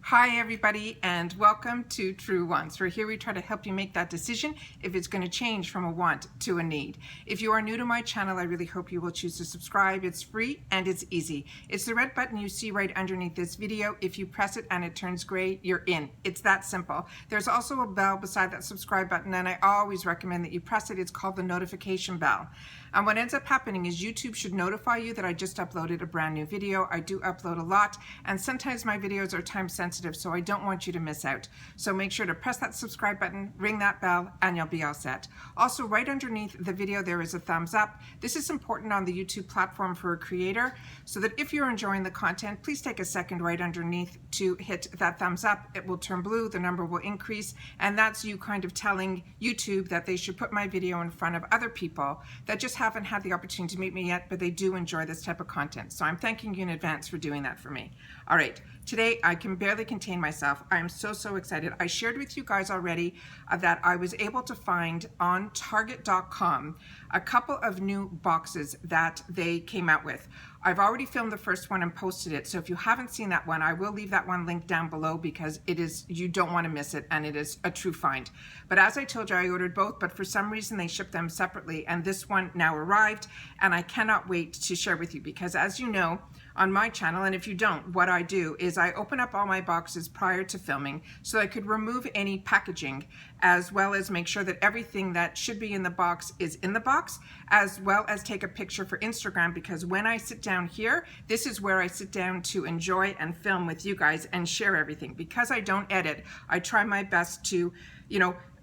Hi everybody, and welcome to True Wants, where here we try to help you make that decision if it's going to change from a want to a need. If you are new to my channel, I really hope you will choose to subscribe. It's free and it's easy. It's the red button you see right underneath this video. If you press it and it turns gray, you're in. It's that simple. There's also a bell beside that subscribe button, and I always recommend that you press it. It's called the notification bell. And what ends up happening is YouTube should notify you that I just uploaded a brand new video. I do upload a lot, and sometimes my videos are time sensitive, so I don't want you to miss out. So make sure to press that subscribe button, ring that bell, and you'll be all set. Also, right underneath the video, there is a thumbs up. This is important on the YouTube platform for a creator, so that if you're enjoying the content, please take a second right underneath to hit that thumbs up. It will turn blue, the number will increase, and that's you kind of telling YouTube that they should put my video in front of other people that just haven't had the opportunity to meet me yet, but they do enjoy this type of content. So I'm thanking you in advance for doing that for me. All right, today I can barely contain myself. I'm so excited. I shared with you guys already that I was able to find on Target.com a couple of new boxes that they came out with. I've already filmed the first one and posted it, so if you haven't seen that one, I will leave that one linked down below because it is, you don't want to miss it, and it is a true find. But as I told you, I ordered both, but for some reason they shipped them separately, and this one now arrived, and I cannot wait to share with you because, as you know, on my channel, and if you don't, what I do is I open up all my boxes prior to filming so I could remove any packaging, as well as make sure that everything that should be in the box is in the box, as well as take a picture for Instagram, because when I sit down here, this is where I sit down to enjoy and film with you guys and share everything. Because I don't edit, I try my best to,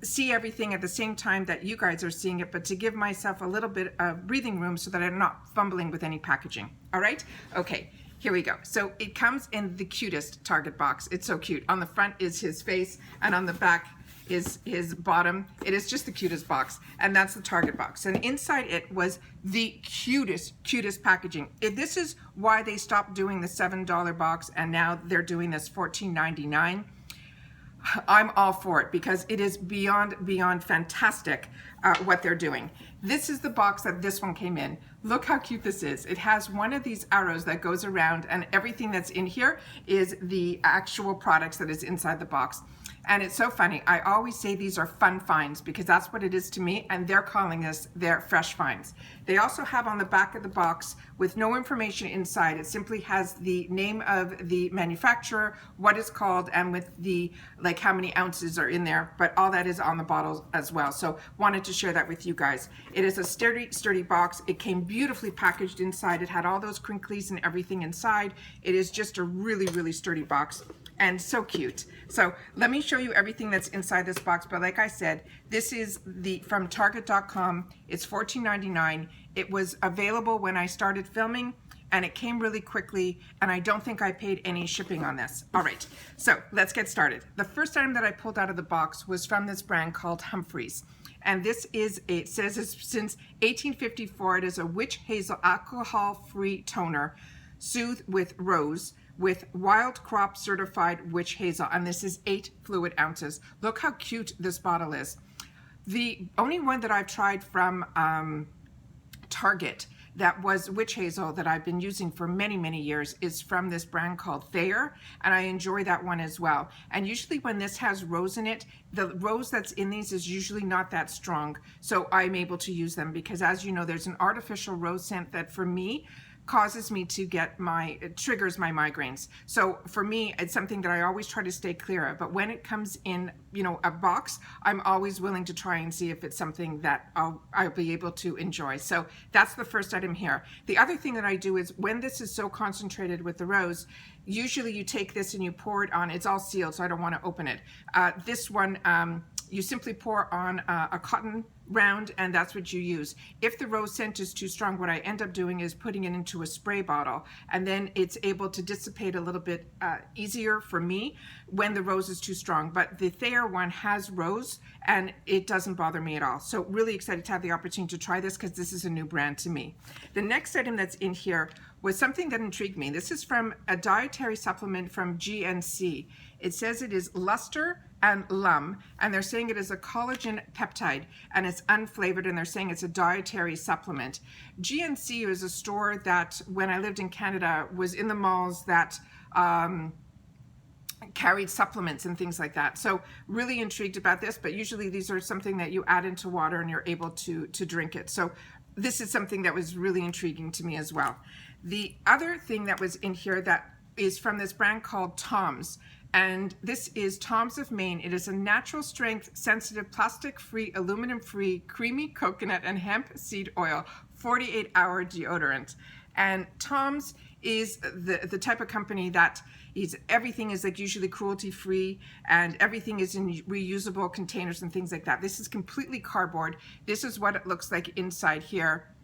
see everything at the same time that you guys are seeing it, but to give myself a little bit of breathing room so that I'm not fumbling with any packaging. All right? Okay, here we go. So it comes in the cutest Target box. It's so cute. On the front is his face, and on the back is his bottom. It is just the cutest box, and that's the Target box. And inside it was the cutest packaging. This is why they stopped doing the $7 box, and now they're doing this $14.99. I'm all for it because it is beyond fantastic what they're doing. This is the box that this one came in. Look how cute this is. It has one of these arrows that goes around, and everything that's in here is the actual products that is inside the box. And it's so funny. I always say these are fun finds because that's what it is to me, and they're calling this their fresh finds. They also have on the back of the box, with no information inside, it simply has the name of the manufacturer, what it's called, and with the, like, how many ounces are in there, but all that is on the bottle as well. So wanted to share that with you guys. It is a sturdy box. It came beautifully packaged inside. It had all those crinklies and everything inside. It is just a really sturdy box. And so cute. So let me show you everything that's inside this box. But like I said, this is from Target.com. It's $14.99. It was available when I started filming, and it came really quickly, and I don't think I paid any shipping on this. All right, so let's get started. The first item that I pulled out of the box was from this brand called HUMPHREYS. And this is, it says it's since 1854. It is a witch hazel alcohol-free toner, soothe with rose, with wild crop certified witch hazel, and this is 8 fluid ounces. Look how cute this bottle is. The only one that I've tried from Target that was witch hazel that I've been using for many years is from this brand called Thayer, and I enjoy that one as well. And usually when this has rose in it, the rose that's in these is usually not that strong, so I'm able to use them because, as you know, there's an artificial rose scent that for me causes me to get it triggers my migraines. So for me, it's something that I always try to stay clear of. But when it comes in, a box, I'm always willing to try and see if it's something that I'll be able to enjoy. So that's the first item here. The other thing that I do is when this is so concentrated with the rose, usually you take this and you pour it on. It's all sealed, so I don't want to open it. This one, you simply pour on a cotton round, and that's what you use. If the rose scent is too strong, what I end up doing is putting it into a spray bottle, and then it's able to dissipate a little bit easier for me when the rose is too strong. But the Thayer one has rose, and it doesn't bother me at all. So really excited to have the opportunity to try this because this is a new brand to me. The next item that's in here was something that intrigued me. This is from a dietary supplement from GNC. It says it is Luster and Lum, and they're saying it is a collagen peptide, and it's unflavored, and they're saying it's a dietary supplement. GNC is a store that, when I lived in Canada, was in the malls that carried supplements and things like that. So really intrigued about this, but usually these are something that you add into water and you're able to drink it. So this is something that was really intriguing to me as well. The other thing that was in here that is from this brand called Tom's, and this is Tom's of Maine. It is a natural strength, sensitive, plastic-free, aluminum-free, creamy coconut and hemp seed oil, 48-hour deodorant. And Tom's is the type of company that everything is like usually cruelty-free, and everything is in reusable containers and things like that. This is completely cardboard. This is what it looks like inside here.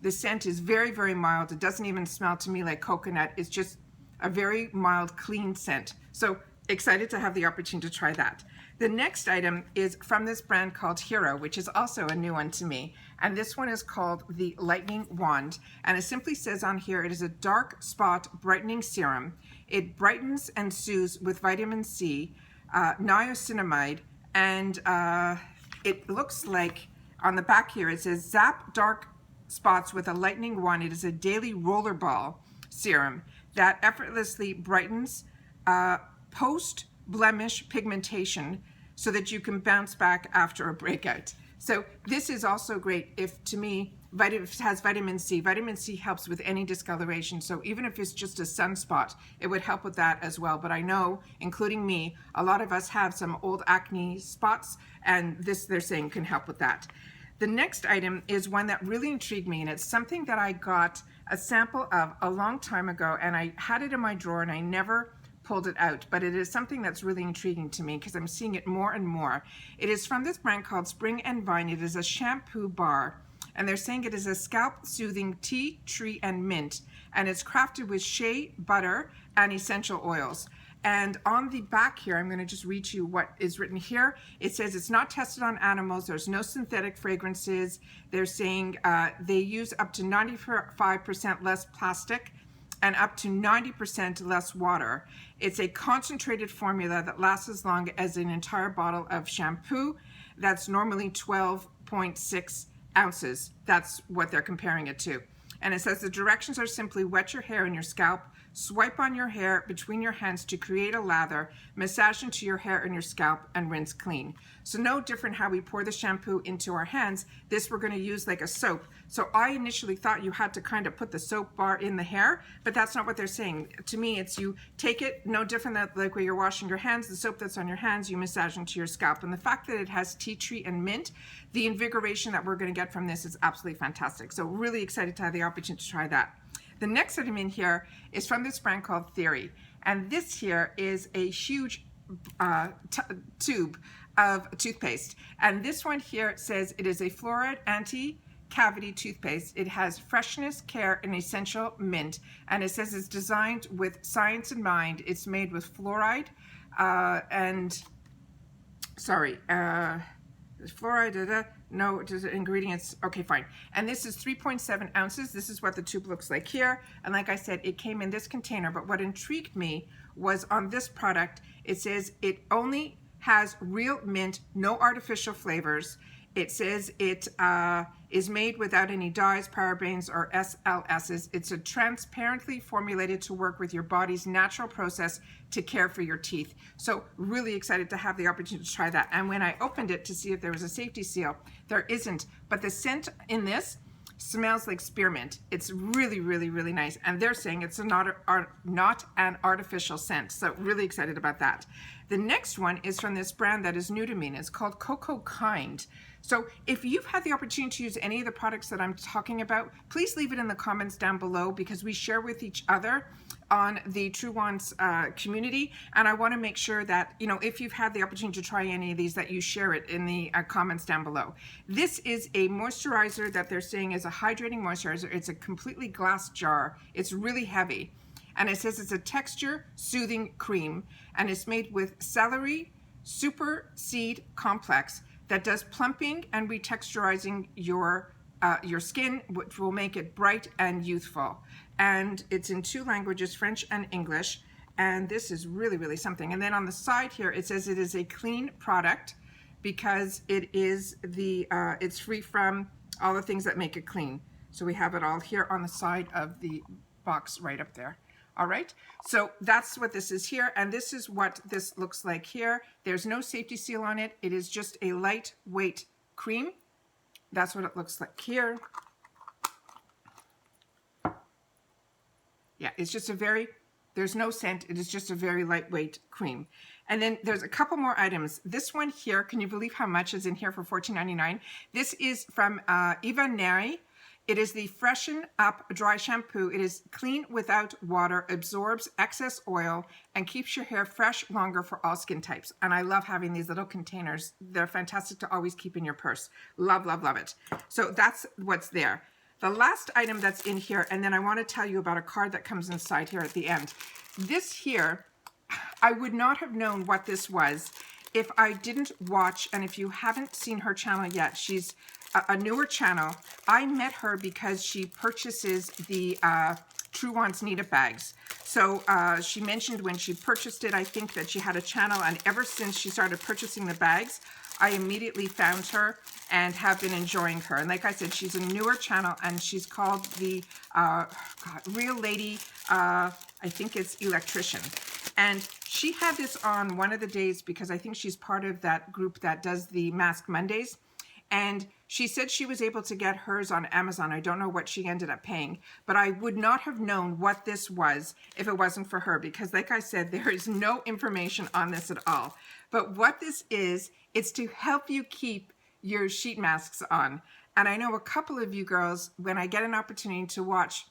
The scent is very, very mild. It doesn't even smell to me like coconut. It's just a very mild, clean scent. So excited to have the opportunity to try that. The next item is from this brand called Hero, which is also a new one to me. And this one is called the Lightening Wand. And it simply says on here, it is a dark spot brightening serum. It brightens and soothes with vitamin C, niacinamide, and it looks like on the back here, it says zap dark spots with a lightning wand. It is a daily rollerball serum that effortlessly brightens post-blemish pigmentation so that you can bounce back after a breakout. So this is also great if, to me, it has vitamin C. Vitamin C helps with any discoloration. So even if it's just a sunspot, it would help with that as well. But I know, including me, a lot of us have some old acne spots, and this, they're saying, can help with that. The next item is one that really intrigued me, and it's something that I got a sample of a long time ago, and I had it in my drawer and I never pulled it out, but it is something that's really intriguing to me because I'm seeing it more and more. It is from this brand called Spring and Vine. It is a shampoo bar, and they're saying it is a scalp soothing tea tree and mint, and it's crafted with shea butter and essential oils. And on the back here, I'm going to just read to you what is written here. It says it's not tested on animals. There's no synthetic fragrances. They're saying they use up to 95% less plastic and up to 90% less water. It's a concentrated formula that lasts as long as an entire bottle of shampoo. That's normally 12.6 ounces. That's what they're comparing it to. And it says the directions are simply wet your hair and your scalp, swipe on your hair between your hands to create a lather, massage into your hair and your scalp, and rinse clean. So no different how we pour the shampoo into our hands. This we're going to use like a soap. So I initially thought you had to kind of put the soap bar in the hair, but that's not what they're saying. To me, it's you take it, no different than like where you're washing your hands, the soap that's on your hands, you massage into your scalp. And the fact that it has tea tree and mint, the invigoration that we're going to get from this is absolutely fantastic. So really excited to have the opportunity to try that. The next item in here is from this brand called Theory. And this here is a huge tube of toothpaste. And this one here says it is a fluoride anti-cavity toothpaste. It has freshness, care, and essential mint. And it says it's designed with science in mind. It's made with fluoride fluoride, no, just ingredients, okay, fine. And this is 3.7 ounces. This is what the tube looks like here. And like I said, it came in this container, but what intrigued me was on this product, it says it only has real mint, no artificial flavors. It says it is made without any dyes, parabens, or SLSs. It's a transparently formulated to work with your body's natural process to care for your teeth. So really excited to have the opportunity to try that. And when I opened it to see if there was a safety seal, there isn't. But the scent in this smells like spearmint. It's really, really, really nice. And they're saying it's not an artificial scent. So really excited about that. The next one is from this brand that is new to me, and it's called COCOKIND. So if you've had the opportunity to use any of the products that I'm talking about, please leave it in the comments down below, because we share with each other on the True Ones community, and I want to make sure that, you know, if you've had the opportunity to try any of these, that you share it in the comments down below. This is a moisturizer that they're saying is a hydrating moisturizer. It's a completely glass jar. It's really heavy, and it says it's a texture soothing cream, and it's made with celery super seed complex that does plumping and retexturizing your skin, which will make it bright and youthful. And it's in 2 languages, French and English. And this is really, really something. And then on the side here, it says it is a clean product because it is it's free from all the things that make it clean. So we have it all here on the side of the box right up there. All right, so that's what this is here, and this is what this looks like here. There's no safety seal on it. It is just a lightweight cream. That's what it looks like here. Yeah, it's just a very, there's no scent. It is just a very lightweight cream. And then there's a couple more items. This one here, can you believe how much is in here for $14.99? This is from Eva Neri. It is the Freshen Up Dry Shampoo. It is clean without water, absorbs excess oil, and keeps your hair fresh longer for all skin types. And I love having these little containers. They're fantastic to always keep in your purse. Love, love, love it. So that's what's there. The last item that's in here, and then I want to tell you about a card that comes inside here at the end. This here, I would not have known what this was if I didn't watch, and if you haven't seen her channel yet, she's a newer channel. I met her because she purchases the True Wants Need It bags. So she mentioned when she purchased it, I think that she had a channel, and ever since she started purchasing the bags, I immediately found her and have been enjoying her. And like I said, she's a newer channel, and she's called the Real Lady, I think it's Electrician. And she had this on one of the days because I think she's part of that group that does the Mask Mondays. And she said she was able to get hers on Amazon. I don't know what she ended up paying, but I would not have known what this was if it wasn't for her, because like I said, there is no information on this at all. But what this is, it's to help you keep your sheet masks on. And I know a couple of you girls, when I get an opportunity to watch,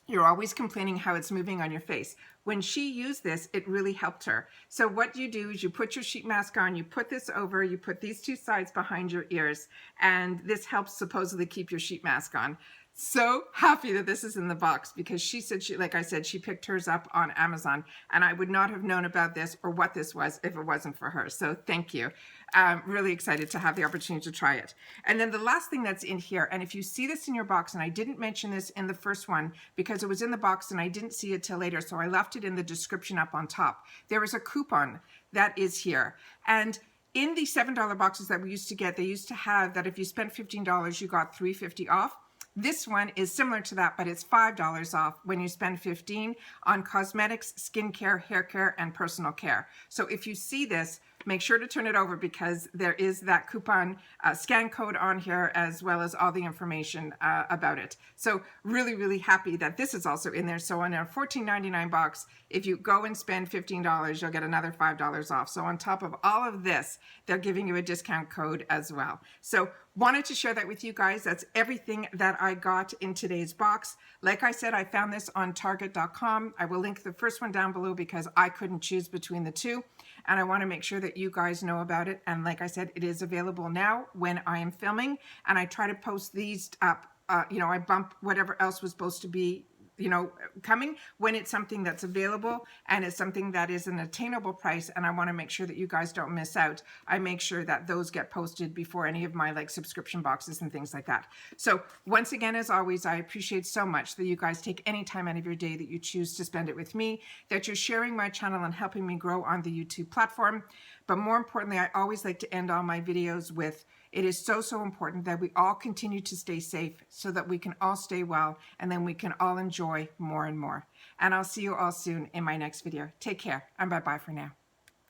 you're always complaining how it's moving on your face. When she used this, it really helped her. So what you do is you put your sheet mask on, you put this over, you put these two sides behind your ears, and this helps supposedly keep your sheet mask on. So happy that this is in the box, because she said, like I said, she picked hers up on Amazon, and I would not have known about this or what this was if it wasn't for her. So thank you. I'm really excited to have the opportunity to try it. And then the last thing that's in here, and if you see this in your box, and I didn't mention this in the first one because it was in the box and I didn't see it till later, so I left it in the description up on top. There is a coupon that is here. And in the $7 boxes that we used to get, they used to have that if you spent $15, you got $3.50 off. This one is similar to that, but it's $5 off when you spend $15 on cosmetics, skincare, hair care, and personal care. So if you see this, make sure to turn it over, because there is that coupon scan code on here, as well as all the information about it. So really, really happy that this is also in there. So on a $14.99 box, if you go and spend $15, you'll get another $5 off. So on top of all of this, they're giving you a discount code as well. So wanted to share that with you guys. That's everything that I got in today's box. Like I said, I found this on Target.com. I will link the first one down below because I couldn't choose between the two. And I want to make sure that you guys know about it. And like I said, it is available now when I am filming. And I try to post these up, I bump whatever else was supposed to be coming when it's something that's available and it's something that is an attainable price, and I want to make sure that you guys don't miss out. I make sure that those get posted before any of my like subscription boxes and things like that. So once again, as always, I appreciate so much that you guys take any time out of your day that you choose to spend it with me, that you're sharing my channel and helping me grow on the YouTube platform. But more importantly, I always like to end all my videos with, it is so, so important that we all continue to stay safe so that we can all stay well, and then we can all enjoy more and more. And I'll see you all soon in my next video. Take care, and bye-bye for now.